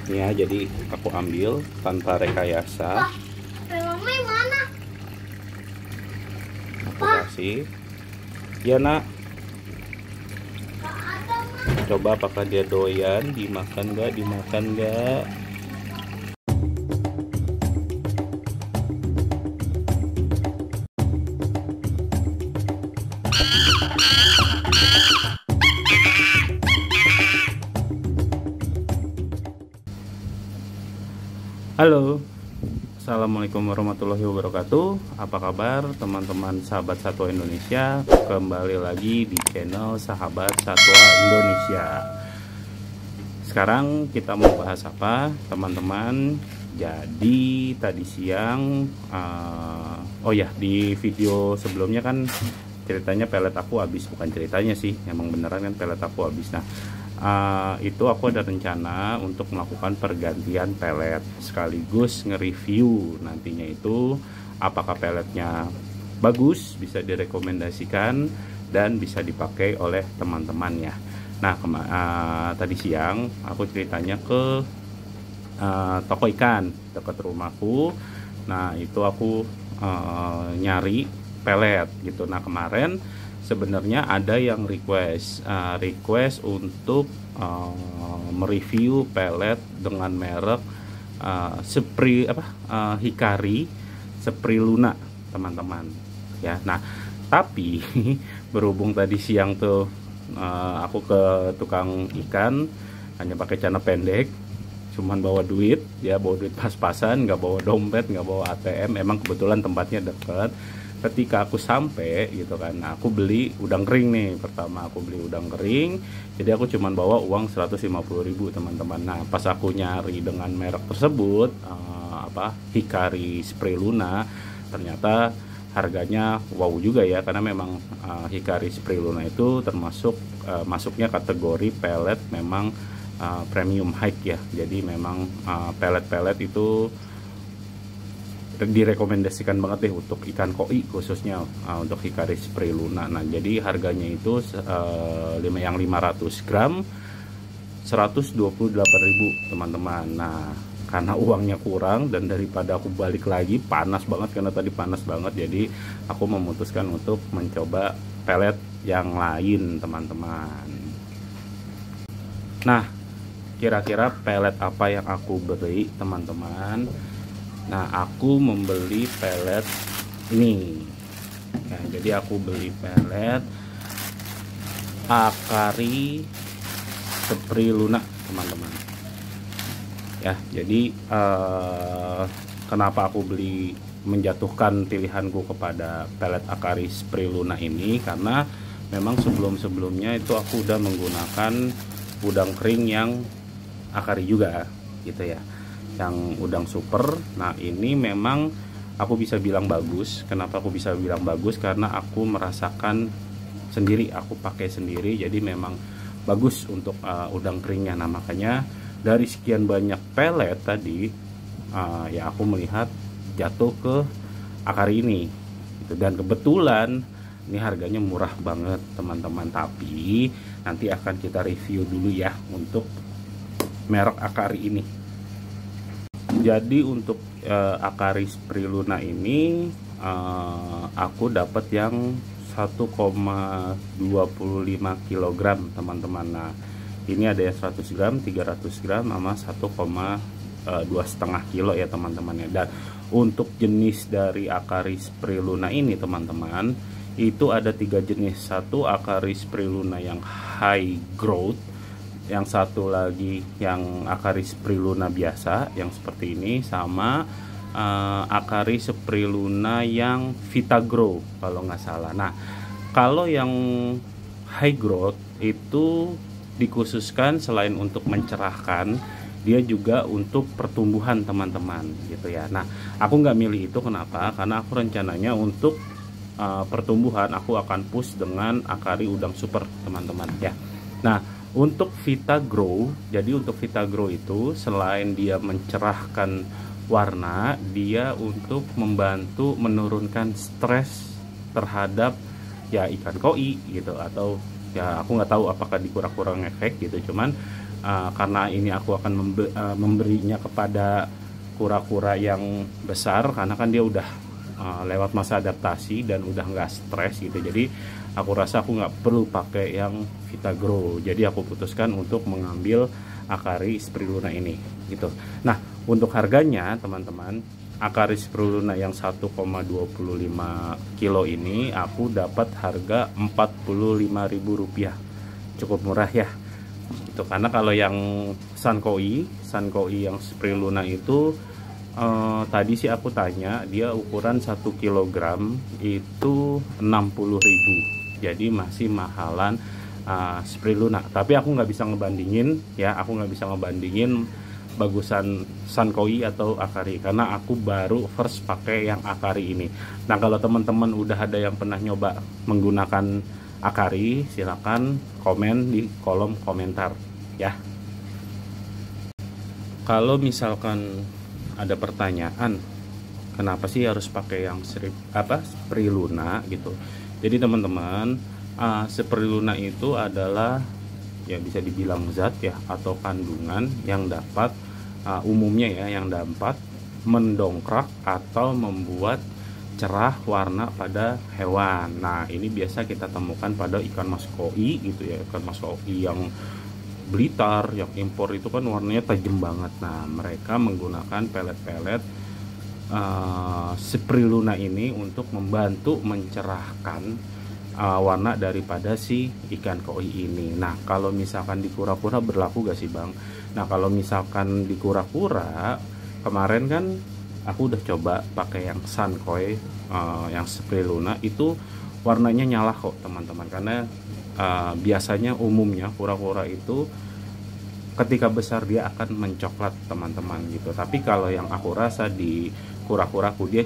Ya, jadi aku ambil tanpa rekayasa. Pelongnya mana? Aku kasih. Ya nak, Gak ada, Mak. coba apakah dia doyan, dimakan nggak? Halo, assalamualaikum warahmatullahi wabarakatuh. Apa kabar teman-teman sahabat satwa Indonesia? Kembali lagi di channel Sahabat Satwa Indonesia. Sekarang kita mau bahas apa, teman-teman? Jadi tadi siang, di video sebelumnya kan ceritanya pelet aku habis, bukan ceritanya sih, emang beneran kan pelet aku habis. Nah, itu aku ada rencana untuk melakukan pergantian pelet sekaligus nge-review nantinya itu apakah peletnya bagus, bisa direkomendasikan dan bisa dipakai oleh teman-temannya. Nah, tadi siang aku ceritanya ke toko ikan dekat rumahku. Nah, itu aku nyari pelet gitu. Nah, kemarin sebenarnya ada yang request untuk mereview pelet dengan merek Hikari Spirulina, teman-teman ya. Nah, tapi berhubung tadi siang tuh aku ke tukang ikan hanya pakai celana pendek, cuman bawa duit pas-pasan, nggak bawa dompet, nggak bawa ATM. Emang kebetulan tempatnya dekat. Ketika aku sampai gitu kan, nah aku beli udang kering nih. Pertama aku beli udang kering, jadi aku cuman bawa uang 150.000, teman-teman. Nah, pas aku nyari dengan merek tersebut, Hikari Spirulina, ternyata harganya wow juga ya, karena memang Hikari Spirulina itu termasuk masuknya kategori pelet memang premium high ya. Jadi memang pelet-pelet itu direkomendasikan banget deh untuk ikan koi, khususnya untuk Hikari Spirulina. Nah, jadi harganya itu yang 500 gram 128.000, teman-teman. Nah, karena uangnya kurang dan daripada aku balik lagi, panas banget karena tadi panas banget, jadi aku memutuskan untuk mencoba pelet yang lain, teman-teman. Nah, kira-kira pelet apa yang aku beli, teman-teman? Nah, aku membeli pelet ini. Nah, jadi aku beli pelet Hikari Spirulina, teman-teman. Ya, jadi kenapa aku beli, menjatuhkan pilihanku kepada pelet Hikari Spirulina ini, karena memang sebelum-sebelumnya itu aku udah menggunakan udang kering yang Hikari juga gitu ya, yang udang super. Nah, ini memang aku bisa bilang bagus. Kenapa aku bisa bilang bagus? Karena aku merasakan sendiri, aku pakai sendiri, jadi memang bagus untuk udang keringnya. Nah, makanya dari sekian banyak pelet tadi, ya aku melihat jatuh ke Hikari ini gitu. Dan kebetulan ini harganya murah banget, teman-teman. Tapi nanti akan kita review dulu ya untuk merek Hikari ini. Jadi untuk Hikari Spirulina ini aku dapat yang 1,25 kg, teman-teman. Nah, ini ada yang 100 gram, 300 gram, sama 1,2,5 kilo ya, teman-teman ya. Dan untuk jenis dari Hikari Spirulina ini, teman-teman, itu ada 3 jenis. Satu Hikari Spirulina yang high growth, yang satu lagi yang Hikari Spirulina biasa yang seperti ini, sama Hikari Spirulina yang Vitagrow kalau nggak salah. Nah, kalau yang high growth itu dikhususkan selain untuk mencerahkan, dia juga untuk pertumbuhan, teman-teman gitu ya. Nah, aku nggak milih itu, kenapa? Karena aku rencananya untuk pertumbuhan aku akan push dengan Hikari udang super, teman-teman ya. Nah, untuk Vitagrow, jadi untuk Vitagrow itu selain dia mencerahkan warna, dia untuk membantu menurunkan stres terhadap ya ikan koi gitu, atau ya aku nggak tahu apakah dikurang-kurang efek gitu. Cuman karena ini aku akan memberinya kepada kura-kura yang besar, karena kan dia udah lewat masa adaptasi dan udah nggak stres gitu. Jadi aku rasa aku nggak perlu pakai yang Vitagrow, jadi aku putuskan untuk mengambil Akari Spirulina ini gitu. Nah, untuk harganya teman-teman, Akari Spirulina yang 1,25 kilo ini aku dapat harga Rp45.000, cukup murah ya itu. Karena kalau yang Sankoi yang Spirulina itu tadi sih aku tanya, dia ukuran 1 kg itu 60.000, jadi masih mahalan Spirulina. Tapi aku nggak bisa ngebandingin ya, aku nggak bisa ngebandingin bagusan Sankoi atau Akari, karena aku baru first pakai yang Akari ini. Nah, kalau teman-teman udah ada yang pernah nyoba menggunakan Akari, silakan komen di kolom komentar ya. Kalau misalkan ada pertanyaan, kenapa sih harus pakai yang Spirulina gitu. Jadi teman-teman, Spirulina itu adalah ya bisa dibilang zat ya atau kandungan yang dapat umumnya ya, yang dapat mendongkrak atau membuat cerah warna pada hewan. Nah, ini biasa kita temukan pada ikan mas koi gitu ya, ikan mas koi yang Blitar, yang impor itu kan warnanya tajam banget. Nah, mereka menggunakan pelet-pelet Spirulina ini untuk membantu mencerahkan warna daripada si ikan koi ini. Nah, kalau misalkan di kura-kura berlaku gak sih Bang? Nah, kalau misalkan di kura-kura kemarin kan aku udah coba pakai yang Sankoi, yang Spirulina itu warnanya nyala kok teman-teman. Karena biasanya umumnya kura-kura itu ketika besar dia akan mencoklat teman-teman gitu. Tapi kalau yang aku rasa di kura-kuraku dia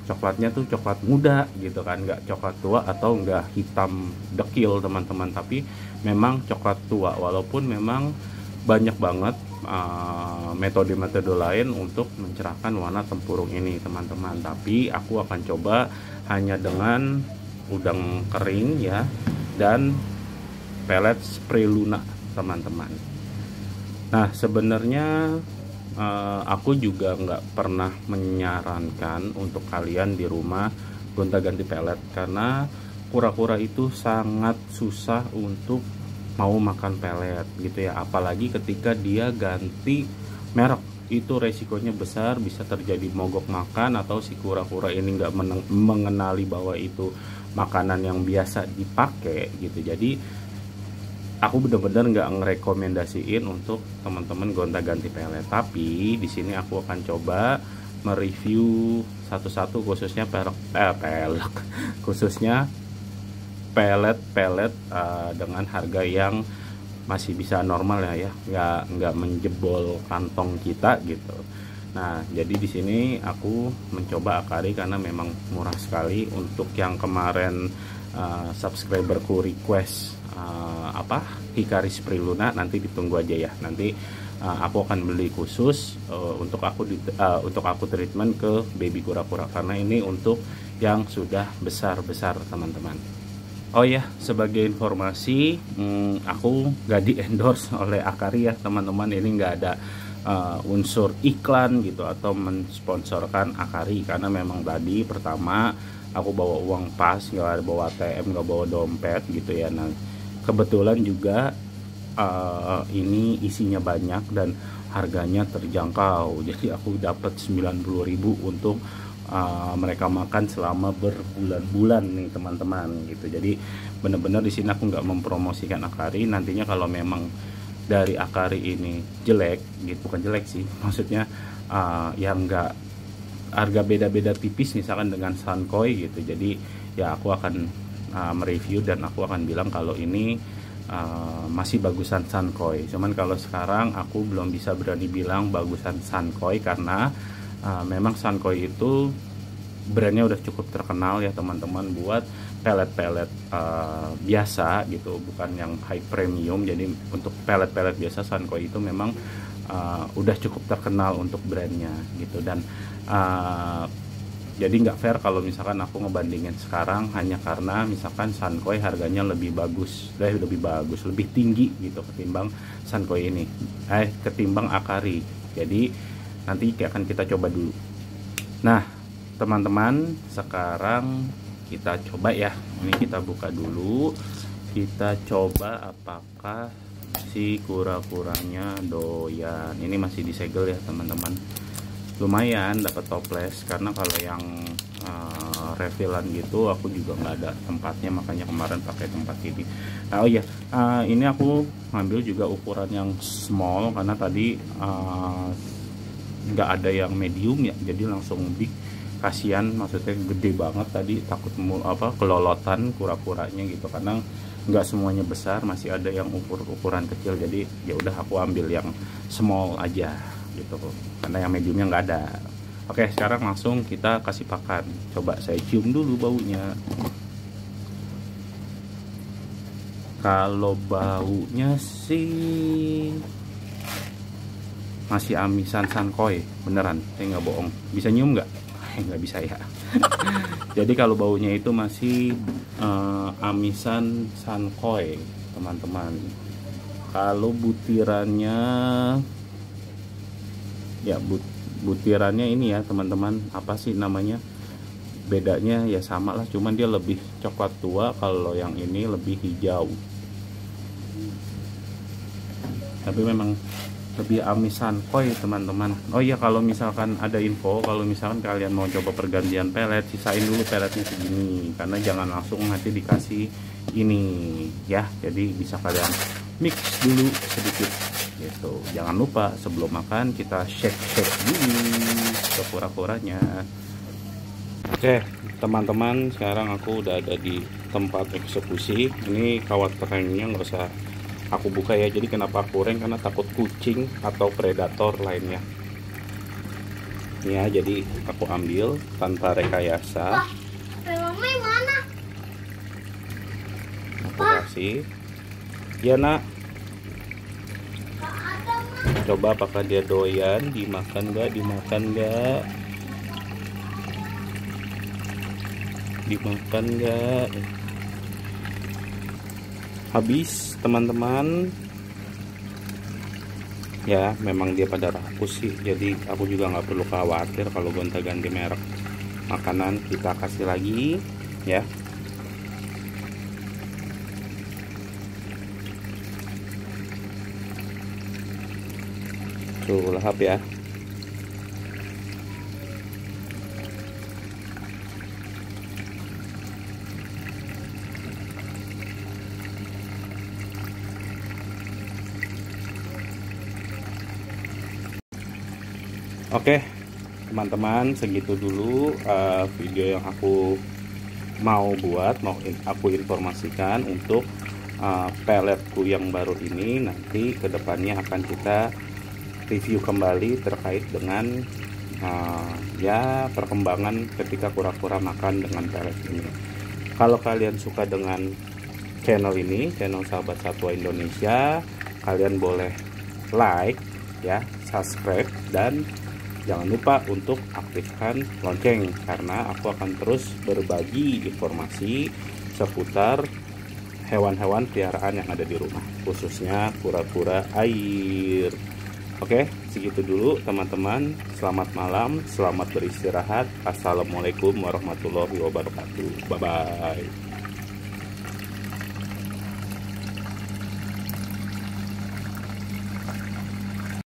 coklatnya tuh coklat muda gitu kan, nggak coklat tua atau nggak hitam dekil teman-teman, tapi memang coklat tua. Walaupun memang banyak banget metode-metode lain untuk mencerahkan warna tempurung ini teman-teman, tapi aku akan coba hanya dengan udang kering ya dan pelet Spirulina teman-teman. Nah, sebenarnya aku juga nggak pernah menyarankan untuk kalian di rumah gonta-ganti pelet, karena kura-kura itu sangat susah untuk mau makan pelet gitu ya, apalagi ketika dia ganti merek. Itu resikonya besar, bisa terjadi mogok makan atau si kura-kura ini nggak mengenali bahwa itu makanan yang biasa dipakai gitu. Jadi aku benar-benar nggak ngerekomendasiin untuk teman-teman gonta-ganti pelet. Tapi di sini aku akan coba mereview satu-satu, khususnya khususnya pelet dengan harga yang masih bisa normal ya, nggak menjebol kantong kita gitu. Nah, jadi di sini aku mencoba Akari karena memang murah sekali. Untuk yang kemarin subscriberku request Hikari Spirulina, nanti ditunggu aja ya. Nanti aku akan beli khusus untuk aku treatment ke baby kura-kura, karena ini untuk yang sudah besar-besar teman-teman. Oh ya, sebagai informasi, aku gak di endorse oleh Akari ya teman-teman. Ini nggak ada unsur iklan gitu atau mensponsorkan Akari, karena memang tadi pertama aku bawa uang pas, nggak ada bawa ATM, nggak bawa dompet gitu ya. Nah, kebetulan juga ini isinya banyak dan harganya terjangkau, jadi aku dapat 90.000 untuk mereka makan selama berbulan-bulan nih teman-teman gitu. Jadi benar-benar di sini aku nggak mempromosikan Akari. Nantinya kalau memang dari Akari ini jelek gitu, bukan jelek sih, maksudnya yang nggak harga beda-beda tipis misalkan dengan Sankoi gitu, jadi ya aku akan mereview dan aku akan bilang kalau ini masih bagusan Sankoi. Cuman kalau sekarang aku belum bisa berani bilang bagusan Sankoi, karena memang Sankoi itu brandnya udah cukup terkenal ya teman-teman buat pelet-pelet biasa gitu, bukan yang high premium. Jadi untuk pelet-pelet biasa Sankoi itu memang udah cukup terkenal untuk brandnya gitu. Dan Jadi nggak fair kalau misalkan aku ngebandingin sekarang hanya karena misalkan Sunkoi harganya lebih bagus, lebih tinggi gitu ketimbang Sunkoi ini, ketimbang Akari. Jadi nanti akan kita coba dulu. Nah teman-teman, sekarang kita coba ya. Ini kita buka dulu, kita coba apakah si kura-kuranya doyan. Ini masih disegel ya teman-teman. Lumayan dapat toples, karena kalau yang refillan gitu aku juga nggak ada tempatnya, makanya kemarin pakai tempat ini. Nah, oh iya, ini aku ngambil juga ukuran yang small karena tadi nggak ada yang medium ya, jadi langsung big. Kasihan, maksudnya gede banget tadi, takut kelolotan kura-kuranya gitu, karena nggak semuanya besar, masih ada yang ukuran kecil. Jadi ya udah aku ambil yang small aja gitu, karena yang mediumnya nggak ada. Oke, sekarang langsung kita kasih pakan. Coba saya cium dulu baunya. Kalau baunya sih masih amisan Sunkoi, beneran, saya nggak bohong. Bisa nyium nggak? Nggak bisa ya. Jadi kalau baunya itu masih amisan Sunkoi teman-teman. Kalau butirannya ya butirannya ini ya teman-teman, apa sih namanya, bedanya ya sama lah, cuman dia lebih coklat tua, kalau yang ini lebih hijau. Tapi memang lebih amis Sunkoi teman-teman. Oh iya, kalau misalkan ada info, kalau misalkan kalian mau coba pergantian pelet, sisain dulu peletnya segini, karena jangan langsung nanti dikasih ini ya. Jadi bisa kalian mix dulu sedikit gitu. Jangan lupa sebelum makan kita shake dulu ke kura-kuranya. Oke teman-teman, sekarang aku udah ada di tempat eksekusi. Ini kawat rengnya nggak usah aku buka ya. Jadi kenapa aku reng, karena takut kucing atau predator lainnya ya. Jadi aku ambil tanpa rekayasa. Mami mana? Aku kasih ya nak. Coba apakah dia doyan, dimakan nggak, dimakan nggak. Habis teman-teman ya, memang dia pada rakus sih, jadi aku juga nggak perlu khawatir kalau gonta-ganti merek makanan. Kita kasih lagi ya. Tuh lahap ya. Oke teman-teman, segitu dulu video yang aku mau aku informasikan untuk peletku yang baru ini. Nanti kedepannya akan kita review kembali terkait dengan ya perkembangan ketika kura-kura makan dengan pelet ini. Kalau kalian suka dengan channel ini, channel Sahabat Satwa Indonesia, kalian boleh like ya, subscribe, dan jangan lupa untuk aktifkan lonceng, karena aku akan terus berbagi informasi seputar hewan-hewan peliharaan yang ada di rumah, khususnya kura-kura air. Oke, segitu dulu teman-teman. Selamat malam, selamat beristirahat. Assalamualaikum warahmatullahi wabarakatuh. Bye-bye.